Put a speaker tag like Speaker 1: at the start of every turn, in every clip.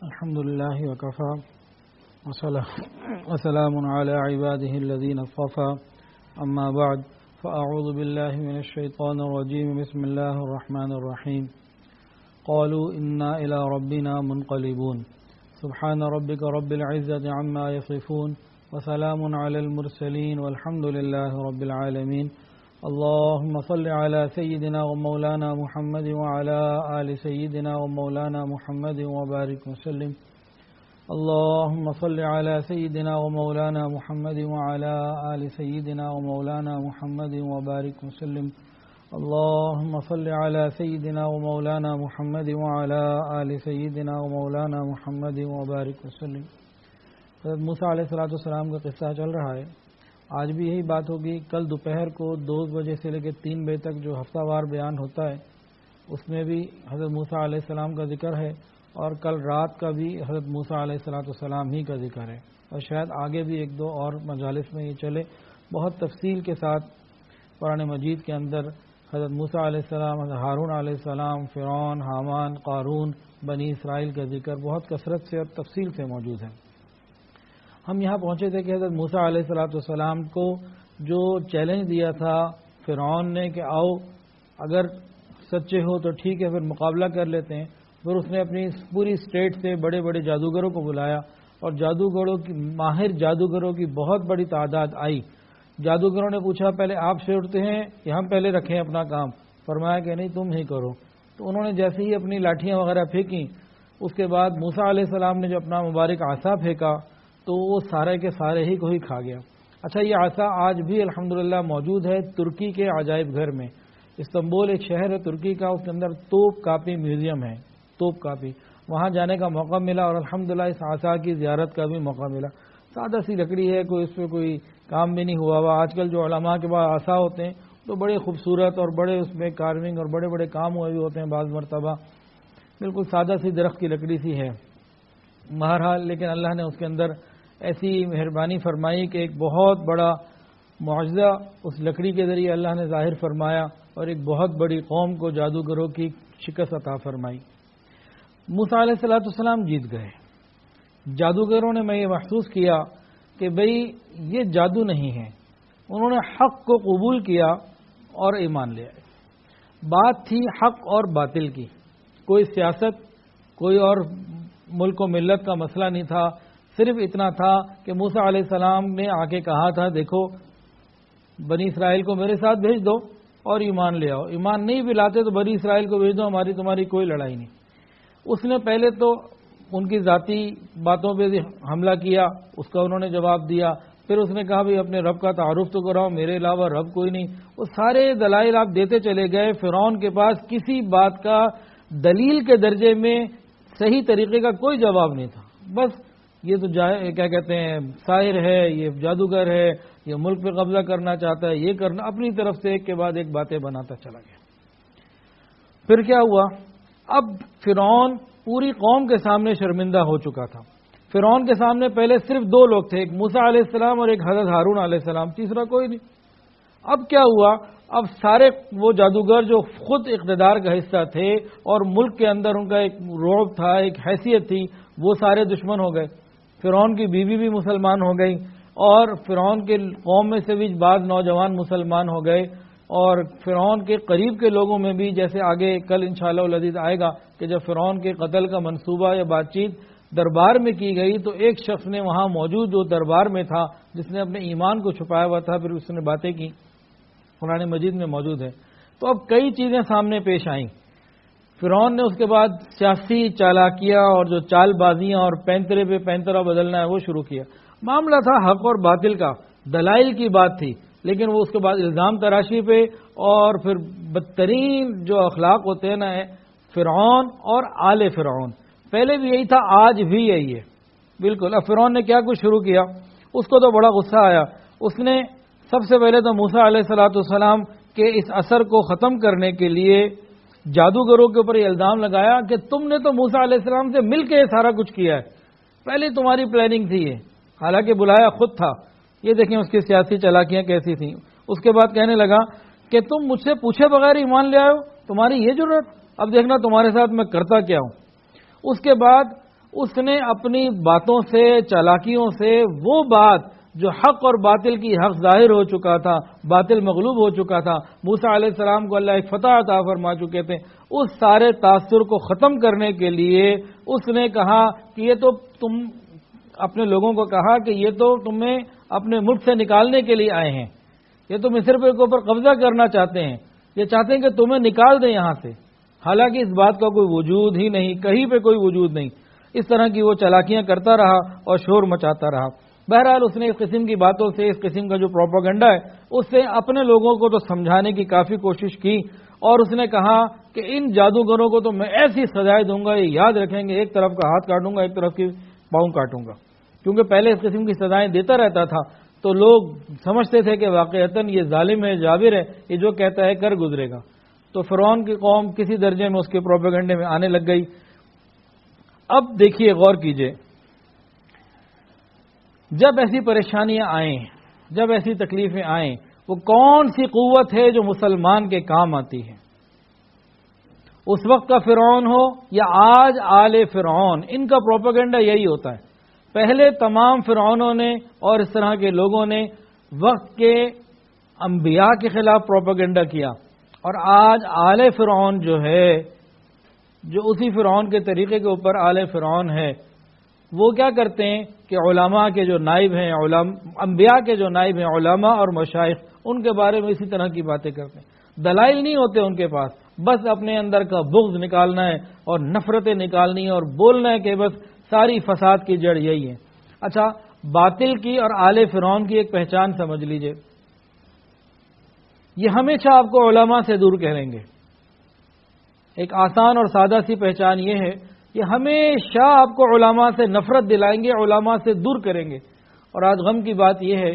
Speaker 1: الحمد لله وكفى وسلام على عباده الذين اصطفى أما بعد فأعوذ بالله من الشيطان الرجيم بسم الله الرحمن الرحيم قالوا إنا إلى ربنا منقلبون سبحان ربك رب العزة عما يصفون وسلام على المرسلين والحمد لله رب العالمين اللهم صل على سيدنا ومولانا محمد وعلى آل سيدنا ومولانا محمد وبارك وسلم اللهم صل على سيدنا ومولانا محمد وعلى آل سيدنا ومولانا محمد وبارك وسلم اللهم صل على سيدنا ومولانا محمد وعلى آل سيدنا ومولانا محمد وبارك وسلم. حضرت موسیٰ علیہ السلام کا قصہ چل رہا ہے. آج بھی یہی بات ہوگی. کل دوپہر کو 2 بجے سے لے کے 3 بجے تک جو ہفتہ وار بیان ہوتا ہے اس میں بھی حضرت موسیٰ علیہ السلام کا ذکر ہے اور کل رات کا بھی حضرت موسیٰ علیہ السلام ہی کا ذکر ہے اور شاید آگے بھی 1-2 اور مجالس میں یہ چلے. بہت تفصیل کے ساتھ قرآن مجید کے اندر حضرت موسیٰ علیہ السلام، حضرت ہارون علیہ السلام، فرعون، حامان، قارون، بنی اسرائیل کا ذکر بہت کثرت سے اور تفصیل سے موجود ہے. ہم یہاں پہنچے تھے کہ حضرت موسیٰ علیہ السلام کو جو چیلنج دیا تھا فرعون نے کہ آؤ اگر سچے ہو تو ٹھیک ہے پھر مقابلہ کر لیتے ہیں. پھر اس نے اپنی پوری اسٹیٹ سے بڑے بڑے جادوگروں کو بلایا اور ماہر جادوگروں کی بہت بڑی تعداد آئی. جادوگروں نے پوچھا پہلے آپ سے اٹھتے ہیں یا ہم پہلے رکھیں اپنا کام؟ فرمایا کہ نہیں تم ہی کرو. تو انہوں نے جیسے ہی اپنی لاٹھیاں وغیرہ پھینکیں اس کے بعد موسیٰ علیہ السلام نے جو اپنا مبارک عصا پھینکا تو وہ سارے کے سارے ہی کو ہی کھا گیا. اچھا یہ عصا آج بھی الحمدللہ موجود ہے ترکی کے عجائب گھر میں. استنبول ایک شہر ہے ترکی کا، اس کے اندر توپ کاپی میوزیم ہے. توپ کاپی وہاں جانے کا موقع ملا اور الحمدللہ اس عصا کی زیارت کا بھی موقع ملا. سادہ سی لکڑی ہے، کوئی اس پہ کوئی کام بھی نہیں ہوا ہوا. آج کل جو علماء کے پاس عصا ہوتے ہیں تو بڑے خوبصورت اور بڑے اس میں کارونگ اور بڑے بڑے کام ہوئے بھی ہوتے ہیں بعض مرتبہ. بالکل سادہ سی درخت کی لکڑی سی ہے بہرحال، لیکن اللہ نے اس کے اندر ایسی مہربانی فرمائی کہ ایک بہت بڑا معجزہ اس لکڑی کے ذریعے اللہ نے ظاہر فرمایا اور ایک بہت بڑی قوم کو جادوگروں کی شکست عطا فرمائی. موسیٰ علیہ السلام جیت گئے. جادوگروں نے میں یہ محسوس کیا کہ بھئی یہ جادو نہیں ہے. انہوں نے حق کو قبول کیا اور ایمان لے آئے. بات تھی حق اور باطل کی، کوئی سیاست کوئی اور ملک و ملت کا مسئلہ نہیں تھا. صرف اتنا تھا کہ موسیٰ علیہ السلام نے آ کے کہا تھا دیکھو بنی اسرائیل کو میرے ساتھ بھیج دو اور ایمان لے آؤ. ایمان نہیں بھی لاتے تو بنی اسرائیل کو بھیج دو، ہماری تمہاری کوئی لڑائی نہیں. اس نے پہلے تو ان کی ذاتی باتوں پہ حملہ کیا، اس کا انہوں نے جواب دیا. پھر اس نے کہا بھی اپنے رب کا تعارف تو کراؤ، میرے علاوہ رب کوئی نہیں. وہ سارے دلائل آپ دیتے چلے گئے. فرعون کے پاس کسی بات کا دلیل کے درجے میں صحیح طریقے کا کوئی جواب نہیں تھا. بس یہ تو کیا کہتے ہیں ساحر ہے، یہ جادوگر ہے، یہ ملک پہ قبضہ کرنا چاہتا ہے، یہ کرنا، اپنی طرف سے ایک کے بعد ایک باتیں بناتا چلا گیا. پھر کیا ہوا؟ اب فرعون پوری قوم کے سامنے شرمندہ ہو چکا تھا. فرعون کے سامنے پہلے صرف 2 لوگ تھے، ایک موسیٰ علیہ السلام اور ایک حضرت ہارون علیہ السلام، تیسرا کوئی نہیں. اب کیا ہوا؟ اب سارے وہ جادوگر جو خود اقتدار کا حصہ تھے اور ملک کے اندر ان کا ایک رعب تھا، ایک حیثیت تھی، وہ سارے دشمن ہو گئے. فرعون کی بیوی بھی مسلمان ہو گئی اور فرعون کے قوم میں سے بھی بعض نوجوان مسلمان ہو گئے. اور فرعون کے قریب کے لوگوں میں بھی، جیسے آگے کل انشاءاللہ العزیز آئے گا کہ جب فرعون کے قتل کا منصوبہ یا بات چیت دربار میں کی گئی تو ایک شخص نے وہاں موجود جو دربار میں تھا جس نے اپنے ایمان کو چھپایا ہوا تھا، پھر اس نے باتیں کی، قرآن مجید میں موجود ہے. تو اب کئی چیزیں سامنے پیش آئیں. فرعون نے اس کے بعد سیاسی چالاکیاں اور جو چال بازیاں اور پینترے پہ پینترا بدلنا ہے وہ شروع کیا. معاملہ تھا حق اور باطل کا، دلائل کی بات تھی، لیکن وہ اس کے بعد الزام تراشی پہ اور پھر بدترین جو اخلاق ہوتے ہیں نا فرعون اور آل فرعون. پہلے بھی یہی تھا، آج بھی یہی ہے بالکل. اب فرعون نے کیا کچھ شروع کیا، اس کو تو بڑا غصہ آیا. اس نے سب سے پہلے تو موسیٰ علیہ السلام کے اس اثر کو ختم کرنے کے لیے جادوگروں کے اوپر یہ الزام لگایا کہ تم نے تو موسیٰ علیہ السلام سے مل کے یہ سارا کچھ کیا ہے، پہلے تمہاری پلاننگ تھی یہ، حالانکہ بلایا خود تھا. یہ دیکھیں اس کی سیاسی چالاکیاں کیسی تھیں. اس کے بعد کہنے لگا کہ تم مجھ سے پوچھے بغیر ایمان لے آئے ہو، تمہاری یہ ضرورت، اب دیکھنا تمہارے ساتھ میں کرتا کیا ہوں. اس کے بعد اس نے اپنی باتوں سے، چالاکیوں سے وہ بات جو حق اور باطل کی حق ظاہر ہو چکا تھا، باطل مغلوب ہو چکا تھا، موسیٰ علیہ السلام کو اللہ ایک فتح عطا فرما چکے تھے، اس سارے تاثر کو ختم کرنے کے لیے اس نے کہا کہ یہ تو تم اپنے لوگوں کو کہا کہ یہ تو تمہیں اپنے ملک سے نکالنے کے لیے آئے ہیں، یہ تو مصر کے اوپر قبضہ کرنا چاہتے ہیں، یہ چاہتے ہیں کہ تمہیں نکال دیں یہاں سے، حالانکہ اس بات کا کوئی وجود ہی نہیں، کہیں پہ کوئی وجود نہیں۔ اس طرح کی وہ چالاکیاں کرتا رہا اور شور مچاتا رہا۔ بہرحال اس نے اس قسم کی باتوں سے، اس قسم کا جو پروپیگنڈا ہے اس سے اپنے لوگوں کو تو سمجھانے کی کافی کوشش کی، اور اس نے کہا کہ ان جادوگروں کو تو میں ایسی سزائیں دوں گا، یہ یاد رکھیں گے، ایک طرف کا ہاتھ کاٹوں گا، ایک طرف کی پاؤں کاٹوں گا۔ کیونکہ پہلے اس قسم کی سزائیں دیتا رہتا تھا تو لوگ سمجھتے تھے کہ واقعتاً یہ ظالم ہے، جابر ہے، یہ جو کہتا ہے کر گزرے گا۔ تو فرعون کی قوم کسی درجے میں اس کے پروپیگنڈے میں آنے لگ گئی۔ اب دیکھیے، غور کیجئے، جب ایسی پریشانیاں آئیں، جب ایسی تکلیفیں آئیں، وہ کون سی قوت ہے جو مسلمان کے کام آتی ہے؟ اس وقت کا فرعون ہو یا آج آل فرعون، ان کا پروپیگنڈا یہی ہوتا ہے۔ پہلے تمام فرعونوں نے اور اس طرح کے لوگوں نے وقت کے انبیاء کے خلاف پروپیگنڈا کیا، اور آج آل فرعون جو ہے، جو اسی فرعون کے طریقے کے اوپر آل فرعون ہے، وہ کیا کرتے ہیں کہ علماء کے جو نائب ہیں، انبیاء کے جو نائب ہیں، علماء اور مشائخ، ان کے بارے میں اسی طرح کی باتیں کرتے ہیں۔ دلائل نہیں ہوتے ان کے پاس، بس اپنے اندر کا بغض نکالنا ہے اور نفرتیں نکالنی ہے اور بولنا ہے کہ بس ساری فساد کی جڑ یہی ہے۔ اچھا، باطل کی اور آل فرعون کی ایک پہچان سمجھ لیجئے، یہ ہمیشہ آپ کو علماء سے دور کریں گے۔ ایک آسان اور سادہ سی پہچان یہ ہے، یہ ہمیشہ آپ کو علماء سے نفرت دلائیں گے، علماء سے دور کریں گے۔ اور آج غم کی بات یہ ہے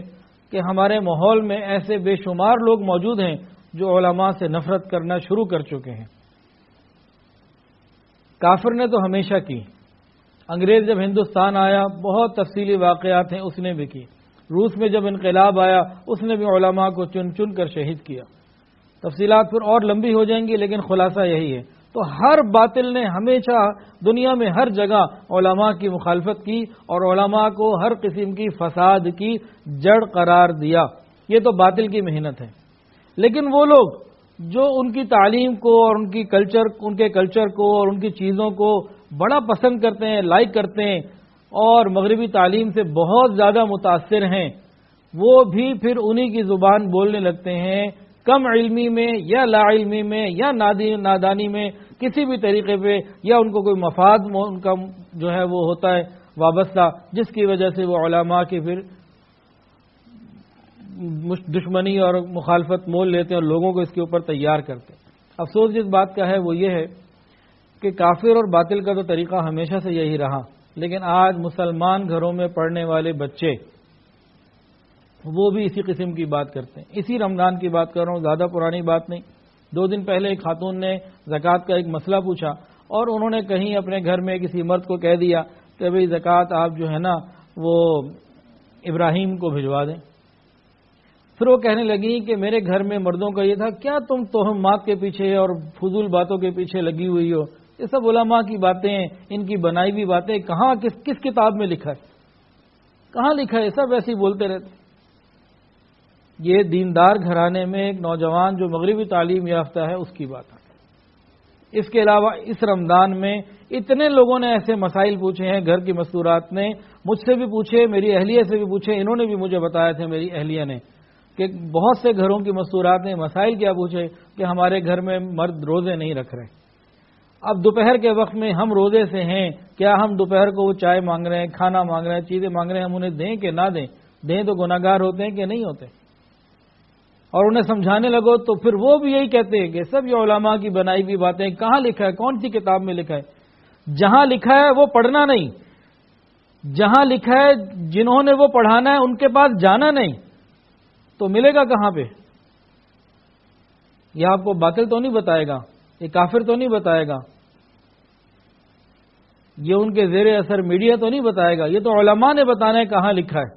Speaker 1: کہ ہمارے ماحول میں ایسے بے شمار لوگ موجود ہیں جو علماء سے نفرت کرنا شروع کر چکے ہیں۔ کافر نے تو ہمیشہ کی، انگریز جب ہندوستان آیا بہت تفصیلی واقعات ہیں، اس نے بھی کی۔ روس میں جب انقلاب آیا اس نے بھی علماء کو چن چن کر شہید کیا۔ تفصیلات پھر اور لمبی ہو جائیں گی، لیکن خلاصہ یہی ہے۔ تو ہر باطل نے ہمیشہ دنیا میں ہر جگہ علماء کی مخالفت کی اور علماء کو ہر قسم کی فساد کی جڑ قرار دیا۔ یہ تو باطل کی محنت ہے۔ لیکن وہ لوگ جو ان کی تعلیم کو اور ان کے کلچر کو اور ان کی چیزوں کو بڑا پسند کرتے ہیں، لائک کرتے ہیں، اور مغربی تعلیم سے بہت زیادہ متاثر ہیں، وہ بھی پھر انہی کی زبان بولنے لگتے ہیں، کم علمی میں یا لا علمی میں یا نادانی میں، کسی بھی طریقے پہ، یا ان کو کوئی مفاد ان کا جو ہے وہ ہوتا ہے وابستہ، جس کی وجہ سے وہ علماء کی پھر دشمنی اور مخالفت مول لیتے ہیں اور لوگوں کو اس کے اوپر تیار کرتے ہیں۔ افسوس جس بات کا ہے وہ یہ ہے کہ کافر اور باطل کا تو طریقہ ہمیشہ سے یہی رہا، لیکن آج مسلمان گھروں میں پڑھنے والے بچے وہ بھی اسی قسم کی بات کرتے ہیں۔ اسی رمضان کی بات کر رہا ہوں، زیادہ پرانی بات نہیں۔ 2 دن پہلے ایک خاتون نے زکوٰۃ کا ایک مسئلہ پوچھا، اور انہوں نے کہیں اپنے گھر میں کسی مرد کو کہہ دیا کہ بھئی زکوٰۃ آپ جو ہے نا وہ ابراہیم کو بھجوا دیں۔ پھر وہ کہنے لگی کہ میرے گھر میں مردوں کا یہ تھا، کیا تم توہمات کے پیچھے اور فضول باتوں کے پیچھے لگی ہوئی ہو؟ یہ سب علماء کی باتیں ہیں، ان کی بنائی ہوئی باتیں، کہاں کس کتاب میں لکھا ہے؟ کہاں لکھا ہے؟ سب ایسے ہی بولتے رہتے۔ یہ دیندار گھرانے میں ایک نوجوان جو مغربی تعلیم یافتہ ہے اس کی بات ہے۔ اس کے علاوہ اس رمضان میں اتنے لوگوں نے ایسے مسائل پوچھے ہیں، گھر کی مستورات نے مجھ سے بھی پوچھے، میری اہلیہ سے بھی پوچھے، انہوں نے بھی مجھے بتایا تھے میری اہلیہ نے کہ بہت سے گھروں کی مستورات نے مسائل کیا پوچھے کہ ہمارے گھر میں مرد روزے نہیں رکھ رہے۔ اب دوپہر کے وقت میں ہم روزے سے ہیں، کیا ہم دوپہر کو وہ چائے مانگ رہے ہیں، کھانا مانگ رہے ہیں، چیزیں مانگ رہے ہیں، ہم انہیں دیں کہ نہ دیں؟ دیں تو گناہگار ہوتے ہیں کہ نہیں ہوتے؟ اور انہیں سمجھانے لگو تو پھر وہ بھی یہی کہتے ہیں کہ سب یہ علماء کی بنائی ہوئی باتیں، کہاں لکھا ہے؟ کون سی کتاب میں لکھا ہے؟ جہاں لکھا ہے وہ پڑھنا نہیں، جہاں لکھا ہے جنہوں نے وہ پڑھانا ہے ان کے پاس جانا نہیں، تو ملے گا کہاں پہ؟ یہ آپ کو باطل تو نہیں بتائے گا، یہ کافر تو نہیں بتائے گا، یہ ان کے زیر اثر میڈیا تو نہیں بتائے گا، یہ تو علماء نے بتانا ہے کہاں لکھا ہے۔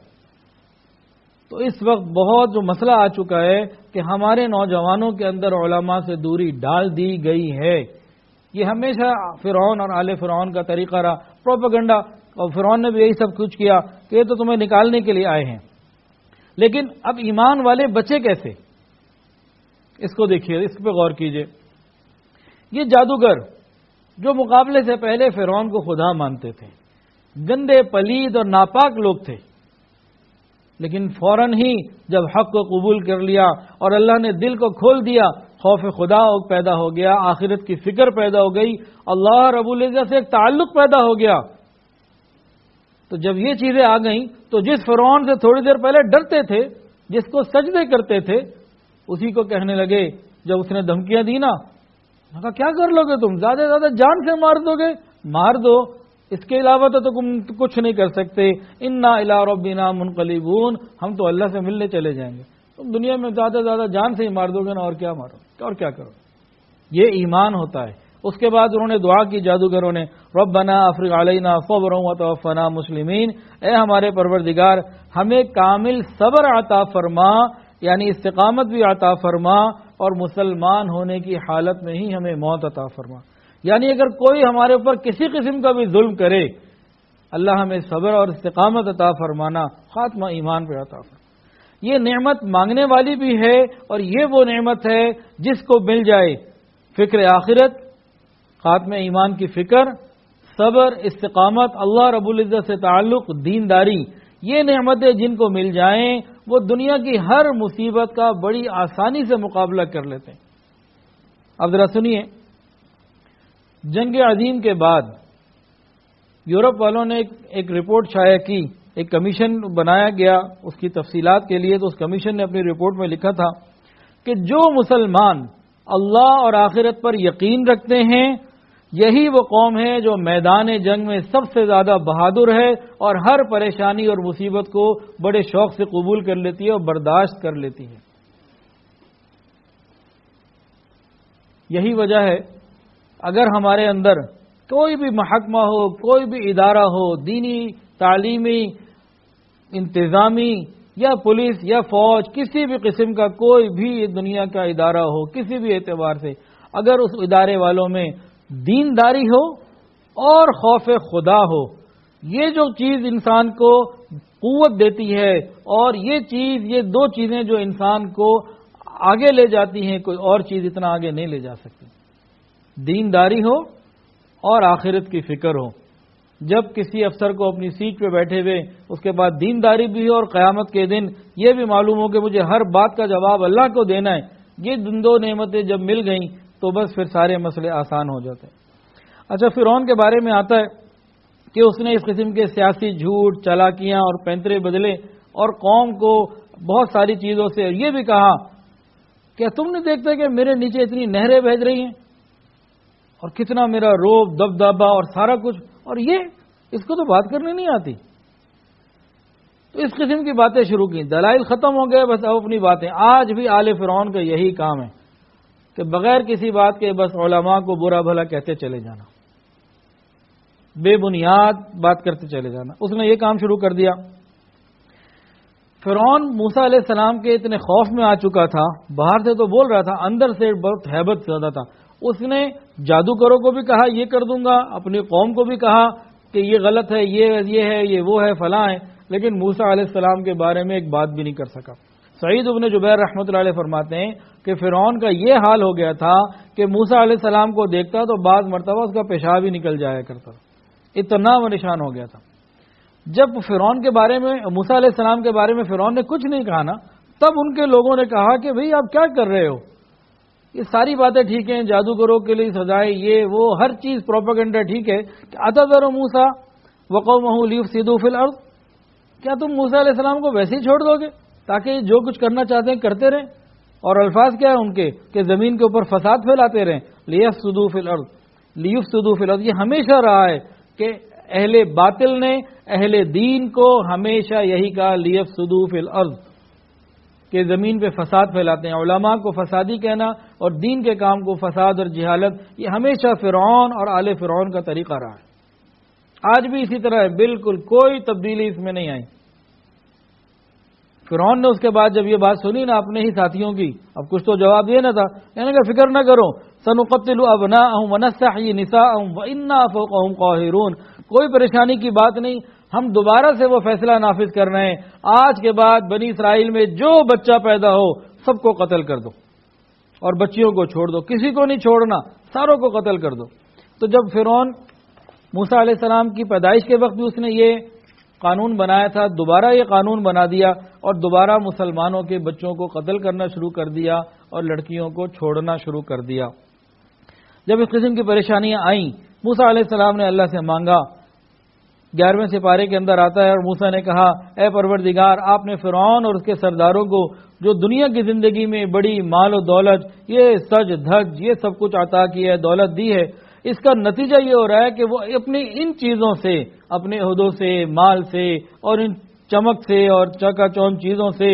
Speaker 1: تو اس وقت بہت جو مسئلہ آ چکا ہے کہ ہمارے نوجوانوں کے اندر علماء سے دوری ڈال دی گئی ہے۔ یہ ہمیشہ فرعون اور آل فرعون کا طریقہ رہا، پروپیگنڈا، اور فرعون نے بھی یہی سب کچھ کیا کہ یہ تو تمہیں نکالنے کے لیے آئے ہیں۔ لیکن اب ایمان والے بچے کیسے؟ اس کو دیکھیے، اس پہ غور کیجئے۔ یہ جادوگر جو مقابلے سے پہلے فرعون کو خدا مانتے تھے، گندے پلید اور ناپاک لوگ تھے، لیکن فوراً ہی جب حق کو قبول کر لیا اور اللہ نے دل کو کھول دیا، خوف خدا پیدا ہو گیا، آخرت کی فکر پیدا ہو گئی، اللہ رب العزت سے ایک تعلق پیدا ہو گیا۔ تو جب یہ چیزیں آ گئیں تو جس فرعون سے تھوڑی دیر پہلے ڈرتے تھے، جس کو سجدے کرتے تھے، اسی کو کہنے لگے جب اس نے دھمکیاں دی نا، کہا کیا کر لو گے تم؟ زیادہ سے زیادہ جان سے مار دو گے؟ مار دو، اس کے علاوہ تو تم کچھ نہیں کر سکتے۔ انا الی ربنا منقلبون، ہم تو اللہ سے ملنے چلے جائیں گے، تم دنیا میں زیادہ سے زیادہ جان سے ہی مار دو گے نا، اور کیا مارو اور کیا کرو۔ یہ ایمان ہوتا ہے۔ اس کے بعد انہوں نے دعا کی جادوگروں نے، ربنا افرغ علینا صبرا وتوفنا مسلمین، اے ہمارے پروردگار ہمیں کامل صبر عطا فرما، یعنی استقامت بھی عطا فرما، اور مسلمان ہونے کی حالت میں ہی ہمیں موت عطا فرما۔ یعنی اگر کوئی ہمارے اوپر کسی قسم کا بھی ظلم کرے، اللہ ہمیں صبر اور استقامت عطا فرمانا، خاتمہ ایمان پہ عطا فرما۔ یہ نعمت مانگنے والی بھی ہے، اور یہ وہ نعمت ہے جس کو مل جائے فکر آخرت، خاتمہ ایمان کی فکر، صبر، استقامت، اللہ رب العزت سے تعلق، دینداری، یہ نعمتیں جن کو مل جائیں وہ دنیا کی ہر مصیبت کا بڑی آسانی سے مقابلہ کر لیتے ہیں۔ اب ذرا سنیے، جنگ عظیم کے بعد یورپ والوں نے ایک رپورٹ شائع کی، ایک کمیشن بنایا گیا اس کی تفصیلات کے لیے۔ تو اس کمیشن نے اپنی رپورٹ میں لکھا تھا کہ جو مسلمان اللہ اور آخرت پر یقین رکھتے ہیں، یہی وہ قوم ہے جو میدان جنگ میں سب سے زیادہ بہادر ہے اور ہر پریشانی اور مصیبت کو بڑے شوق سے قبول کر لیتی ہے اور برداشت کر لیتی ہے۔ یہی وجہ ہے اگر ہمارے اندر کوئی بھی محکمہ ہو، کوئی بھی ادارہ ہو، دینی، تعلیمی، انتظامی یا پولیس یا فوج، کسی بھی قسم کا کوئی بھی دنیا کا ادارہ ہو، کسی بھی اعتبار سے، اگر اس ادارے والوں میں دینداری ہو اور خوف خدا ہو، یہ جو چیز انسان کو قوت دیتی ہے، اور یہ دو چیزیں جو انسان کو آگے لے جاتی ہیں، کوئی اور چیز اتنا آگے نہیں لے جا سکتی۔ دینداری ہو اور آخرت کی فکر ہو۔ جب کسی افسر کو اپنی سیٹ پہ بیٹھے ہوئے اس کے بعد دینداری بھی ہو اور قیامت کے دن یہ بھی معلوم ہو کہ مجھے ہر بات کا جواب اللہ کو دینا ہے، یہ دو نعمتیں جب مل گئیں تو بس پھر سارے مسئلے آسان ہو جاتے ہیں۔ اچھا، فرعون کے بارے میں آتا ہے کہ اس نے اس قسم کے سیاسی جھوٹ، چالاکیاں اور پینترے بدلے اور قوم کو بہت ساری چیزوں سے یہ بھی کہا کہ تم نے دیکھتے کہ میرے نیچے اتنی نہریں بہہ رہی ہیں اور کتنا میرا روب، دبدبہ اور سارا کچھ، اور یہ اس کو تو بات کرنی نہیں آتی۔ تو اس قسم کی باتیں شروع کی، دلائل ختم ہو گئے، بس اب اپنی باتیں۔ آج بھی آل فرعون کا یہی کام ہے کہ بغیر کسی بات کے بس علماء کو برا بھلا کہتے چلے جانا، بے بنیاد بات کرتے چلے جانا۔ اس نے یہ کام شروع کر دیا۔ فرعون موسیٰ علیہ السلام کے اتنے خوف میں آ چکا تھا، باہر سے تو بول رہا تھا، اندر سے بہت ہیبت زیادہ تھا۔ اس نے جادوگروں کو بھی کہا یہ کر دوں گا، اپنی قوم کو بھی کہا کہ یہ غلط ہے، یہ ہے، یہ وہ ہے، فلاں ہے، لیکن موسیٰ علیہ السلام کے بارے میں ایک بات بھی نہیں کر سکا۔ سعید ابن جبیر رحمۃ اللہ علیہ فرماتے ہیں کہ فرعون کا یہ حال ہو گیا تھا کہ موسیٰ علیہ السلام کو دیکھتا تو بعض مرتبہ اس کا پیشاب ہی نکل جایا کرتا، اتنا پریشان ہو گیا تھا۔ جب فرعون کے بارے میں، موسیٰ علیہ السلام کے بارے میں فرعون نے کچھ نہیں کہا نا، تب ان کے لوگوں نے کہا کہ بھئی آپ کیا کر رہے ہو، یہ ساری باتیں ٹھیک ہیں، جادوگروں کے لیے سزائیں، یہ وہ ہر چیز پروپیگنڈا ٹھیک ہے، کہ اتذر موسیٰ وقومہ لیفسدوا فی الارض، کیا تم موسیٰ علیہ السلام کو ویسے ہی چھوڑ دو گے تاکہ جو کچھ کرنا چاہتے ہیں کرتے رہیں؟ اور الفاظ کیا ہے ان کے کہ زمین کے اوپر فساد پھیلاتے رہیں، لیفسدوا فی الارض، لیفسدوا فی الارض۔ یہ ہمیشہ رہا ہے کہ اہل باطل نے اہل دین کو ہمیشہ یہی کہا، لیفسدوا فی الارض، کہ زمین پہ فساد پھیلاتے ہیں۔ علماء کو فسادی کہنا اور دین کے کام کو فساد اور جہالت، یہ ہمیشہ فرعون اور آل فرعون کا طریقہ رہا ہے، آج بھی اسی طرح ہے، بالکل کوئی تبدیلی اس میں نہیں آئی۔ فرعون نے اس کے بعد جب یہ بات سنی نا اپنے ہی ساتھیوں کی، اب کچھ تو جواب دینا تھا، یعنی کہ فکر نہ کرو، سنقتل ابناءهم ونستحيي نساءهم وإنا فوقهم قاهرون، کوئی پریشانی کی بات نہیں، ہم دوبارہ سے وہ فیصلہ نافذ کر رہے ہیں، آج کے بعد بنی اسرائیل میں جو بچہ پیدا ہو سب کو قتل کر دو اور بچیوں کو چھوڑ دو، کسی کو نہیں چھوڑنا، ساروں کو قتل کر دو۔ تو جب فرعون موسیٰ علیہ السلام کی پیدائش کے وقت بھی اس نے یہ قانون بنایا تھا، دوبارہ یہ قانون بنا دیا اور دوبارہ مسلمانوں کے بچوں کو قتل کرنا شروع کر دیا اور لڑکیوں کو چھوڑنا شروع کر دیا۔ جب اس قسم کی پریشانیاں آئیں، موسیٰ علیہ السلام نے اللہ سے مانگا۔ 11ویں سپارے کے اندر آتا ہے، اور موسیٰ نے کہا اے پروردگار، آپ نے فرعون اور اس کے سرداروں کو جو دنیا کی زندگی میں بڑی مال و دولت، یہ سج دھج، یہ سب کچھ عطا کی ہے، دولت دی ہے، اس کا نتیجہ یہ ہو رہا ہے کہ وہ اپنی ان چیزوں سے، اپنے عہدوں سے، مال سے اور ان چمک سے اور چکا چوند چیزوں سے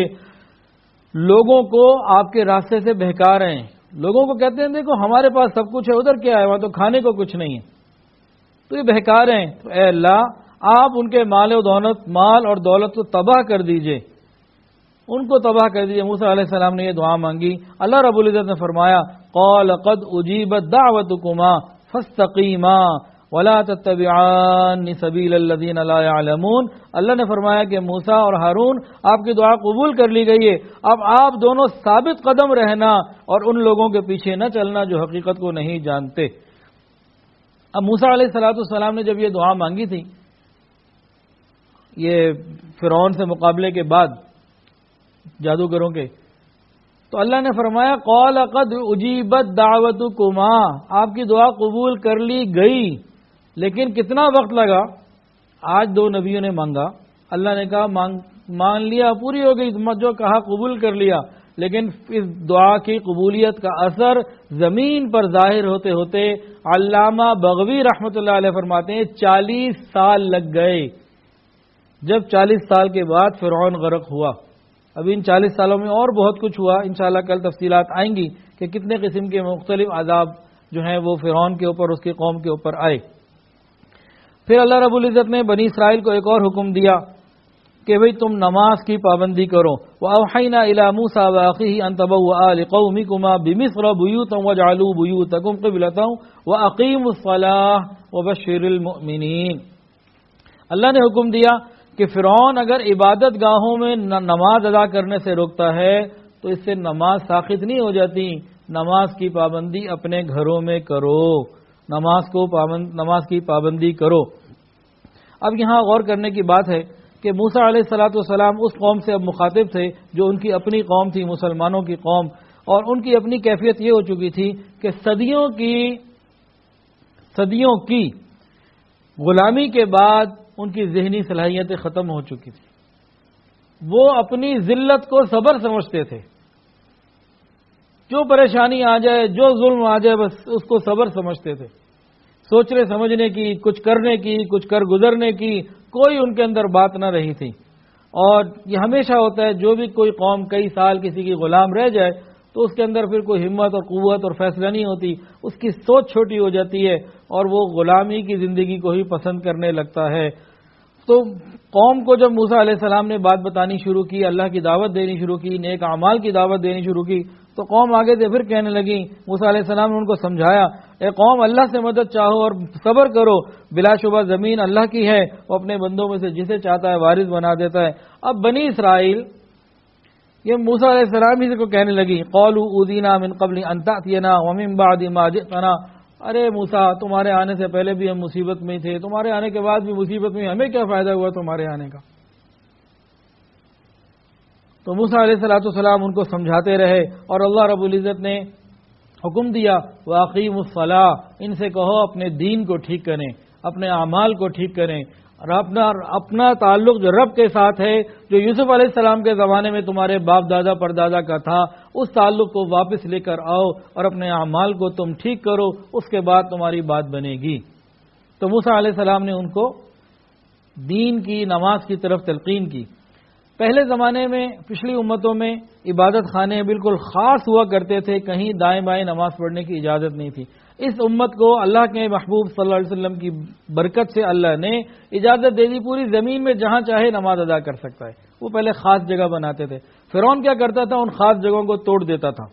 Speaker 1: لوگوں کو آپ کے راستے سے بہکا رہے ہیں۔ لوگوں کو کہتے ہیں دیکھو ہمارے پاس سب کچھ ہے، ادھر کیا ہے، وہاں تو کھانے کو کچھ نہیں ہے، تو یہ بہکا رہے ہیں۔ تو اے اللہ، آپ ان کے مال اور دولت کو تباہ کر دیجئے، ان کو تباہ کر دیجئے۔ موسیٰ علیہ السلام نے یہ دعا مانگی، اللہ رب العزت نے فرمایا قال قد اجیبت دعوتکما فاستقیما ولا تتبعان سبیل الذین لا يعلمون۔ اللہ نے فرمایا کہ موسیٰ اور ہارون، آپ کی دعا قبول کر لی گئی ہے، اب آپ دونوں ثابت قدم رہنا اور ان لوگوں کے پیچھے نہ چلنا جو حقیقت کو نہیں جانتے۔ اب موسیٰ علیہ السلام نے جب یہ دعا مانگی تھی، یہ فرعون سے مقابلے کے بعد جادوگروں کے، تو اللہ نے فرمایا قال قد اجیبت دعوتکما، آپ کی دعا قبول کر لی گئی، لیکن کتنا وقت لگا؟ آج 2 نبیوں نے مانگا، اللہ نے کہا مان لیا، پوری ہو گئی، جو کہا قبول کر لیا، لیکن اس دعا کی قبولیت کا اثر زمین پر ظاہر ہوتے ہوتے علامہ بغوی رحمۃ اللہ علیہ فرماتے ہیں 40 سال لگ گئے۔ جب 40 سال کے بعد فرعون غرق ہوا، ابھی ان 40 سالوں میں اور بہت کچھ ہوا، انشاءاللہ کل تفصیلات آئیں گی کہ کتنے قسم کے مختلف عذاب جو ہیں وہ فرعون کے اوپر، اس کی قوم کے اوپر آئے۔ پھر اللہ رب العزت نے بنی اسرائیل کو ایک اور حکم دیا کہ بھئی تم نماز کی پابندی کرو۔ وَأَوْحَيْنَا إِلَى مُوسَىٰ وَأَخِيهِ أَن تَبَوَّآ لِقَوْمِكُمَا بِمِصْرَ بُيُوتًا وَاجْعَلُوا بُيُوتَكُمْ قِبْلَةً وَأَقِيمُوا الصَّلَاةَ وَبَشِّرِ الْمُؤْمِنِينَ۔ اللہ نے حکم دیا کہ فرعون اگر عبادت گاہوں میں نماز ادا کرنے سے روکتا ہے تو اس سے نماز ساقط نہیں ہو جاتی، نماز کی پابندی اپنے گھروں میں کرو، نماز کی پابندی کرو۔ اب یہاں غور کرنے کی بات ہے کہ موسیٰ علیہ السلام اس قوم سے اب مخاطب تھے جو ان کی اپنی قوم تھی، مسلمانوں کی قوم، اور ان کی اپنی کیفیت یہ ہو چکی تھی کہ صدیوں کی غلامی کے بعد ان کی ذہنی صلاحیتیں ختم ہو چکی تھی، وہ اپنی ذلت کو صبر سمجھتے تھے، جو پریشانی آ جائے، جو ظلم آ جائے، بس اس کو صبر سمجھتے تھے، سوچنے سمجھنے کی، کچھ کرنے کی، کچھ کر گزرنے کی کوئی ان کے اندر بات نہ رہی تھی۔ اور یہ ہمیشہ ہوتا ہے، جو بھی کوئی قوم کئی سال کسی کی غلام رہ جائے تو اس کے اندر پھر کوئی ہمت اور قوت اور فیصلہ نہیں ہوتی، اس کی سوچ چھوٹی ہو جاتی ہے اور وہ غلامی کی زندگی کو ہی پسند کرنے لگتا ہے۔ تو قوم کو جب موسیٰ علیہ السلام نے بات بتانی شروع کی، اللہ کی دعوت دینی شروع کی، نیک اعمال کی دعوت دینی شروع کی، تو قوم آگے سے پھر کہنے لگی، موسیٰ علیہ السلام نے ان کو سمجھایا، اے قوم اللہ سے مدد چاہو اور صبر کرو، بلا شبہ زمین اللہ کی ہے، وہ اپنے بندوں میں سے جسے چاہتا ہے وارث بنا دیتا ہے۔ اب بنی اسرائیل یہ موسیٰ علیہ السلام ہی کو کہنے لگی، قالوا اوذینا من قبل ان تأتینا ومن بعد ما جئتنا، ارے موسیٰ تمہارے آنے سے پہلے بھی ہم مصیبت میں تھے، تمہارے آنے کے بعد بھی مصیبت میں، ہمیں کیا فائدہ ہوا تمہارے آنے کا؟ تو موسیٰ علیہ السلام ان کو سمجھاتے رہے اور اللہ رب العزت نے حکم دیا وَأَقِيمُوا الصَّلَاةَ، ان سے کہو اپنے دین کو ٹھیک کریں، اپنے اعمال کو ٹھیک کریں، اور اپنا تعلق جو رب کے ساتھ ہے، جو یوسف علیہ السلام کے زمانے میں تمہارے باپ دادا پردادا کا تھا، اس تعلق کو واپس لے کر آؤ اور اپنے اعمال کو تم ٹھیک کرو، اس کے بعد تمہاری بات بنے گی۔ تو موسیٰ علیہ السلام نے ان کو دین کی، نماز کی طرف تلقین کی۔ پہلے زمانے میں، پچھلی امتوں میں عبادت خانے بالکل خاص ہوا کرتے تھے، کہیں دائیں بائیں نماز پڑھنے کی اجازت نہیں تھی۔ اس امت کو اللہ کے محبوب صلی اللہ علیہ وسلم کی برکت سے اللہ نے اجازت دے دی، پوری زمین میں جہاں چاہے نماز ادا کر سکتا ہے۔ وہ پہلے خاص جگہ بناتے تھے، فرعون کیا کرتا تھا، ان خاص جگہوں کو توڑ دیتا تھا،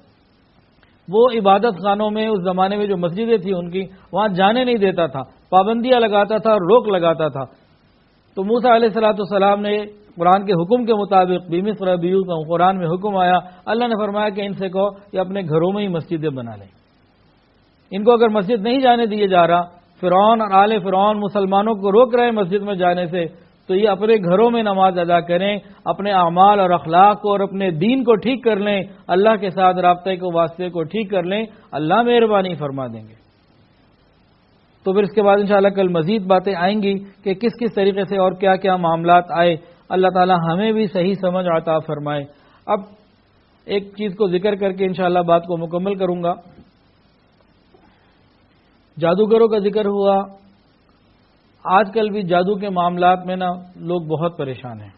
Speaker 1: وہ عبادت خانوں میں اس زمانے میں جو مسجدیں تھیں ان کی، وہاں جانے نہیں دیتا تھا، پابندیاں لگاتا تھا، روک لگاتا تھا۔ تو موسیٰ علیہ السلام نے قرآن کے حکم کے مطابق بمصر بیوتا، قرآن میں حکم آیا، اللہ نے فرمایا کہ ان سے کہو کہ اپنے گھروں میں ہی مسجدیں بنا لیں۔ ان کو اگر مسجد نہیں جانے دیے جا رہا، فرعون اور آل فرعون مسلمانوں کو روک رہے ہیں مسجد میں جانے سے، تو یہ اپنے گھروں میں نماز ادا کریں، اپنے اعمال اور اخلاق کو اور اپنے دین کو ٹھیک کر لیں، اللہ کے ساتھ رابطے کو، واسطے کو ٹھیک کر لیں، اللہ مہربانی فرما دیں گے۔ تو پھر اس کے بعد انشاءاللہ کل مزید باتیں آئیں گی کہ کس کس طریقے سے اور کیا کیا معاملات آئے، اللہ تعالی ہمیں بھی صحیح سمجھ عطا فرمائے۔ اب ایک چیز کو ذکر کر کے انشاءاللہ بات کو مکمل کروں گا۔ جادوگروں کا ذکر ہوا، آج کل بھی جادو کے معاملات میں لوگ بہت پریشان ہیں۔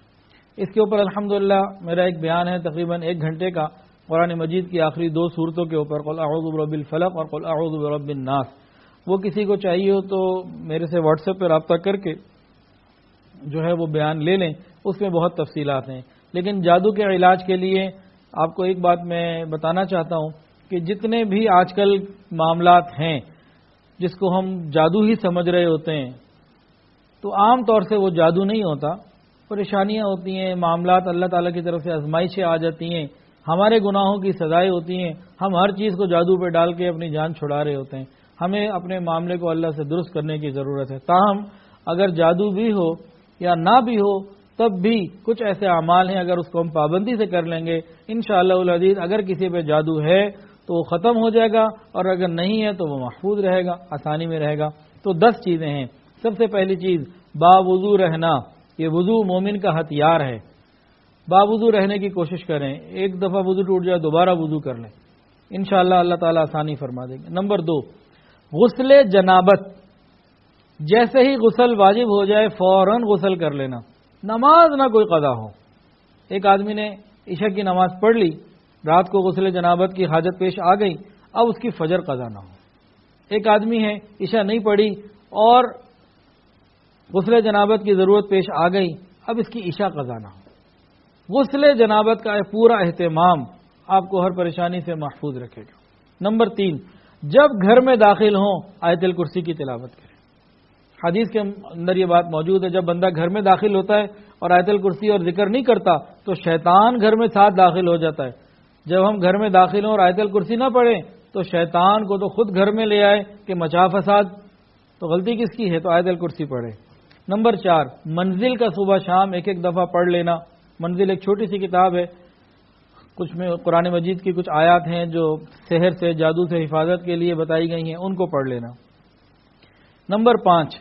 Speaker 1: اس کے اوپر الحمدللہ میرا ایک بیان ہے تقریباً 1 گھنٹے کا، قرآن مجید کی آخری 2 سورتوں کے اوپر، قل اعوذ برب الفلق اور قل اعوذ برب الناس۔ وہ کسی کو چاہیے ہو تو میرے سے واٹس ایپ پہ رابطہ کر کے جو ہے وہ بیان لے لیں، اس میں بہت تفصیلات ہیں۔ لیکن جادو کے علاج کے لیے آپ کو ایک بات میں بتانا چاہتا ہوں کہ جتنے بھی آج کل معاملات ہیں جس کو ہم جادو ہی سمجھ رہے ہوتے ہیں، تو عام طور سے وہ جادو نہیں ہوتا، پریشانیاں ہوتی ہیں، معاملات اللہ تعالیٰ کی طرف سے آزمائشیں آ جاتی ہیں، ہمارے گناہوں کی سزائیں ہوتی ہیں، ہم ہر چیز کو جادو پہ ڈال کے اپنی جان چھڑا رہے ہوتے ہیں۔ ہمیں اپنے معاملے کو اللہ سے درست کرنے کی ضرورت ہے۔ تاہم اگر جادو بھی ہو یا نہ بھی ہو، تب بھی کچھ ایسے اعمال ہیں اگر اس کو ہم پابندی سے کر لیں گے، انشاءاللہ العزیز اگر کسی پہ جادو ہے تو وہ ختم ہو جائے گا، اور اگر نہیں ہے تو وہ محفوظ رہے گا، آسانی میں رہے گا۔ تو 10 چیزیں ہیں۔ سب سے پہلی چیز باوضو رہنا، یہ وضو مومن کا ہتھیار ہے۔ باوضو رہنے کی کوشش کریں، ایک دفعہ وضو ٹوٹ جائے دوبارہ وضو کر لیں، انشاءاللہ اللہ تعالیٰ آسانی فرما دیں گے۔ نمبر 2، غسل جنابت، جیسے ہی غسل واجب ہو جائے فوراً غسل کر لینا، نماز نہ کوئی قضا ہو۔ ایک آدمی نے عشاء کی نماز پڑھ لی، رات کو غسل جنابت کی حاجت پیش آ گئی، اب اس کی فجر قضا نہ ہو۔ ایک آدمی ہے عشاء نہیں پڑھی اور غسل جنابت کی ضرورت پیش آ گئی، اب اس کی عشاء قضا نہ ہو۔ غسل جنابت کا پورا اہتمام آپ کو ہر پریشانی سے محفوظ رکھے گا۔ نمبر 3، جب گھر میں داخل ہوں آیت الکرسی کی تلاوت کریں۔ حدیث کے اندر یہ بات موجود ہے، جب بندہ گھر میں داخل ہوتا ہے اور آیت الکرسی اور ذکر نہیں کرتا تو شیطان گھر میں ساتھ داخل ہو جاتا ہے۔ جب ہم گھر میں داخل ہوں اور آیت الکرسی نہ پڑھیں تو شیطان کو تو خود گھر میں لے آئے کہ مچا فساد، تو غلطی کس کی ہے؟ تو آیت الکرسی پڑھے۔ نمبر 4، منزل کا صبح شام ایک دفعہ پڑھ لینا۔ منزل ایک چھوٹی سی کتاب ہے، کچھ میں قرآن مجید کی کچھ آیات ہیں جو سحر سے، جادو سے حفاظت کے لیے بتائی گئی ہیں، ان کو پڑھ لینا۔ نمبر 5،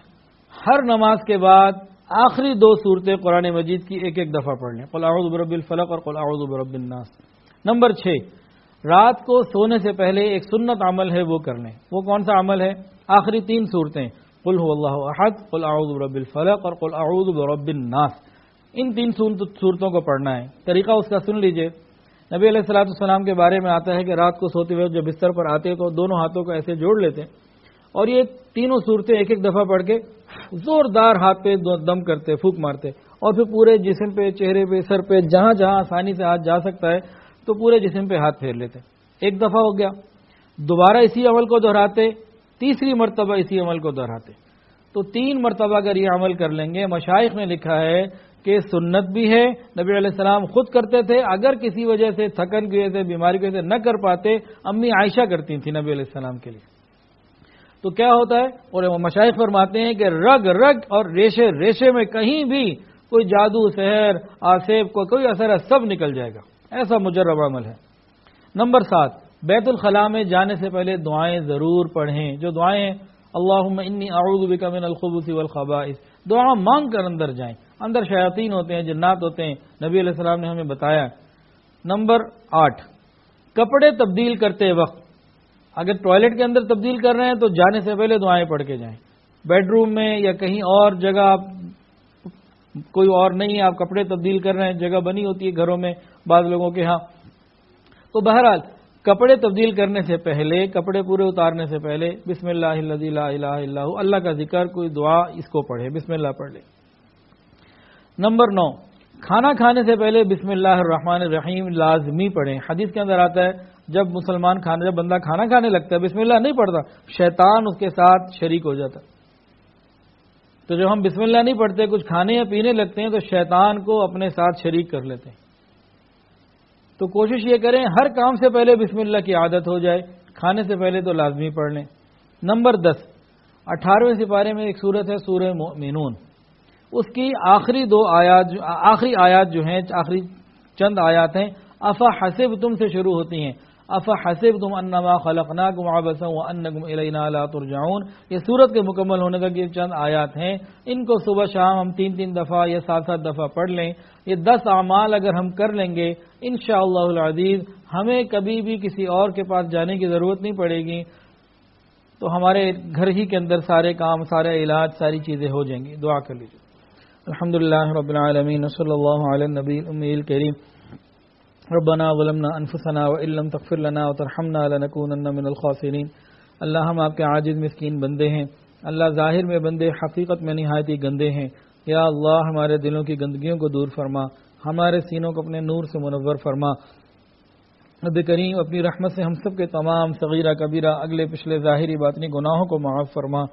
Speaker 1: ہر نماز کے بعد آخری 2 سورتیں قرآن مجید کی ایک دفعہ پڑھ لیں، قل اعوذ برب الفلق اور قل اعوذ برب الناس۔ نمبر 6، رات کو سونے سے پہلے ایک سنت عمل ہے وہ کر لیں۔ وہ کون سا عمل ہے؟ آخری 3 سورتیں، قل هو اللہ احد، قل اعوذ برب الفلق اور قل اعوذ برب الناس، ان 3 سورتوں کو پڑھنا ہے۔ طریقہ اس کا سن لیجئے۔ نبی علیہ السلام کے بارے میں آتا ہے کہ رات کو سوتے وقت جب بستر پر آتے تو دونوں ہاتھوں کو ایسے جوڑ لیتے اور یہ تینوں صورتیں ایک دفعہ پڑھ کے زوردار ہاتھ پہ دم کرتے، پھونک مارتے، اور پھر پورے جسم پہ، چہرے پہ، سر پہ، جہاں جہاں آسانی سے ہاتھ جا سکتا ہے تو پورے جسم پہ ہاتھ پھیر لیتے۔ ایک دفعہ ہو گیا، دوبارہ اسی عمل کو دہراتے، تیسری مرتبہ اسی عمل کو دہراتے۔ تو 3 مرتبہ اگر یہ عمل کر لیں گے، مشائخ نے لکھا ہے کہ سنت بھی ہے، نبی علیہ السلام خود کرتے تھے، اگر کسی وجہ سے تھکن کی وجہ سے، بیماری کی وجہ سے نہ کر پاتے، امی عائشہ کرتی تھیں نبی علیہ السلام کے لیے۔ تو کیا ہوتا ہے؟ اور مشائخ فرماتے ہیں کہ رگ رگ اور ریشے ریشے میں کہیں بھی کوئی جادو، سحر، آسیب کو کوئی اثر ہے، سب نکل جائے گا، ایسا مجرب عمل ہے۔ نمبر 7، بیت الخلاء میں جانے سے پہلے دعائیں ضرور پڑھیں۔ جو دعائیں اللہم انی اعوذ بک من الخبث والخبائث، دعا مانگ کر اندر جائیں۔ اندر شیاطین ہوتے ہیں، جنات ہوتے ہیں، نبی علیہ السلام نے ہمیں بتایا۔ نمبر 8، کپڑے تبدیل کرتے وقت، اگر ٹوائلٹ کے اندر تبدیل کر رہے ہیں تو جانے سے پہلے دعائیں پڑھ کے جائیں۔ بیڈ روم میں یا کہیں اور جگہ، کوئی اور نہیں ہے، آپ کپڑے تبدیل کر رہے ہیں، جگہ بنی ہوتی ہے گھروں میں بعض لوگوں کے ہاں، تو بہرحال کپڑے تبدیل کرنے سے پہلے، کپڑے پورے اتارنے سے پہلے بسم اللہ الذی لا الہ الا ہو، اللہ کا ذکر، کوئی دعا، اس کو پڑھے، بسم اللہ پڑھ لے۔ نمبر 9، کھانا کھانے سے پہلے بسم اللہ الرحمن الرحیم لازمی پڑھیں. حدیث کے اندر آتا ہے جب بندہ کھانا کھانے لگتا ہے بسم اللہ نہیں پڑھتا شیطان اس کے ساتھ شریک ہو جاتا. تو جب ہم بسم اللہ نہیں پڑھتے کچھ کھانے یا پینے لگتے ہیں تو شیطان کو اپنے ساتھ شریک کر لیتے ہیں. تو کوشش یہ کریں ہر کام سے پہلے بسم اللہ کی عادت ہو جائے, کھانے سے پہلے تو لازمی پڑھ لیں. نمبر 10 18ویں سپارے میں ایک سورت ہے سورہ مومنون, اس کی آخری آیات جو ہیں آخری چند آیات ہیں افا حسبتم سے شروع ہوتی ہیں. افا حسبتم انما خلقناکم عبثا وانکم الینا لا ترجعون. یہ سورت کے مکمل ہونے تک یہ چند آیات ہیں, ان کو صبح شام ہم 3 دفعہ یا 7 دفعہ پڑھ لیں. یہ 10 اعمال اگر ہم کر لیں گے انشاءاللہ العزیز ہمیں کبھی بھی کسی اور کے پاس جانے کی ضرورت نہیں پڑے گی, تو ہمارے گھر ہی کے اندر سارے کام, سارے علاج, ساری چیزیں ہو جائیں گی. دعا کر لیجیے. الحمدللہ رب العالمین صلی اللہ علی النبی الامی الکریم. ربنا ظلمنا انفسنا وان لم تغفر لنا وترحمنا لنکونن من الخاسرین. اللہ ہم آپ کے عاجز مسکین بندے ہیں. اللہ ظاہر میں بندے حقیقت میں نہایت ہی گندے ہیں. یا اللہ ہمارے دلوں کی گندگیوں کو دور فرما, ہمارے سینوں کو اپنے نور سے منور فرما. رب کریم اپنی رحمت سے ہم سب کے تمام صغیرہ کبیرہ اگلے پچھلے ظاہری باطنی گناہوں کو معاف فرما.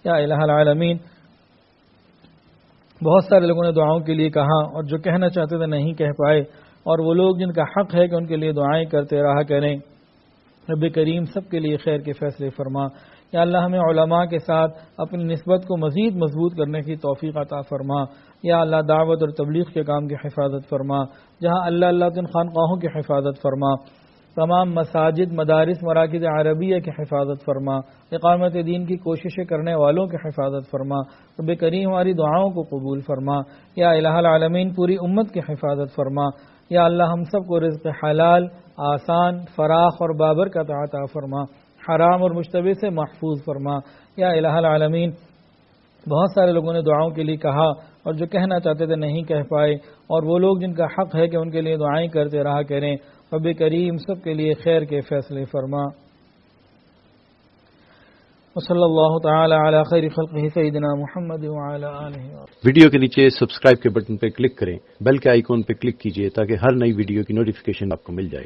Speaker 1: یا الہ العالمین بہت سارے لوگوں نے دعاؤں کے لیے کہا اور جو کہنا چاہتے تھے نہیں کہہ پائے, اور وہ لوگ جن کا حق ہے کہ ان کے لیے دعائیں کرتے رہا کریں. رب کریم سب کے لیے خیر کے فیصلے فرما. یا اللہ ہمیں علماء کے ساتھ اپنی نسبت کو مزید مضبوط کرنے کی توفیق عطا فرما. یا اللہ دعوت اور تبلیغ کے کام کی حفاظت فرما. جہاں اللہ تن خانقاہوں کی حفاظت فرما. تمام مساجد, مدارس, مراکز عربیہ کی حفاظت فرما. اقامت دین کی کوششیں کرنے والوں کی حفاظت فرما. رب کریم ہماری دعاؤں کو قبول فرما. یا الہ العالمین پوری امت کی حفاظت فرما. یا اللہ ہم سب کو رزق حلال, آسان, فراخ اور بابرکت عطا فرما. حرام اور مشتبہ سے محفوظ فرما. یا الہ العالمین بہت سارے لوگوں نے دعاؤں کے لیے کہا اور جو کہنا چاہتے تھے نہیں کہہ پائے, اور وہ لوگ جن کا حق ہے کہ ان کے لیے دعائیں کرتے رہا کریں. رب کریم سب کے لیے خیر کے فیصلے فرما. وصلی اللہ تعالی علی خیر خلقہ سیدنا محمد وعلی آلہ.
Speaker 2: ویڈیو کے نیچے سبسکرائب کے بٹن پہ کلک کریں, بیل کے آئیکن پہ کلک کیجئے تاکہ ہر نئی ویڈیو کی نوٹیفیکیشن آپ کو مل جائے.